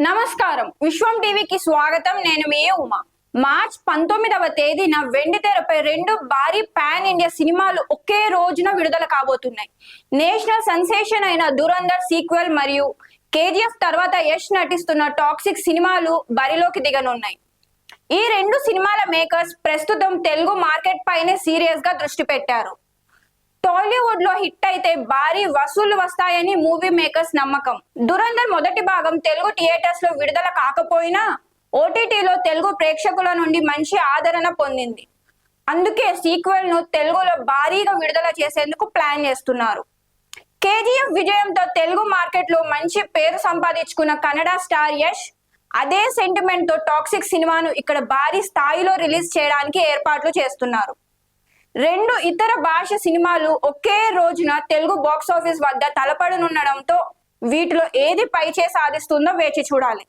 నమస్కారం విశ్వం టీవీకి స్వాగతం. నేను మీ ఉమా. మార్చ్ 19వ తేదీన వెండితెరపై రెండు భారీ పాన్ ఇండియా సినిమాలు ఒకే రోజున విడుదల కాబోతున్నాయి. నేషనల్ సెన్సేషన్ అయిన దురంధర్ సీక్వెల్ మరియు కేజీఎఫ్ తర్వాత యష్ నటిస్తున్న టాక్సిక్ సినిమాలు బరిలోకి దిగనున్నాయి. ఈ రెండు సినిమాల మేకర్స్ ప్రస్తుతం తెలుగు మార్కెట్ పైనే సీరియస్ గా దృష్టి పెట్టారు. టాలీవుడ్ లో హిట్ అయితే భారీ వసూళ్లు వస్తాయని మూవీ మేకర్స్ నమ్మకం. దురంధర్ మొదటి భాగం తెలుగు థియేటర్స్ లో విడుదల కాకపోయినా ఓటీటీలో తెలుగు ప్రేక్షకుల నుండి మంచి ఆదరణ పొందింది. అందుకే సీక్వెల్ ను తెలుగులో భారీగా విడుదల చేసేందుకు ప్లాన్ చేస్తున్నారు. కేజీఎఫ్ విజయంతో తెలుగు మార్కెట్ లో మంచి పేరు సంపాదించుకున్న కన్నడ స్టార్ యష్ అదే సెంటిమెంట్ తో టాక్సిక్ సినిమాను ఇక్కడ భారీ స్థాయిలో రిలీజ్ చేయడానికి ఏర్పాట్లు చేస్తున్నారు. రెండు ఇతర భాష సినిమాలు ఒకే రోజున తెలుగు బాక్స్ ఆఫీస్ వద్ద తలపడనుండడంతో వీటిలో ఏది పైచే సాధిస్తుందో వేచి చూడాలి.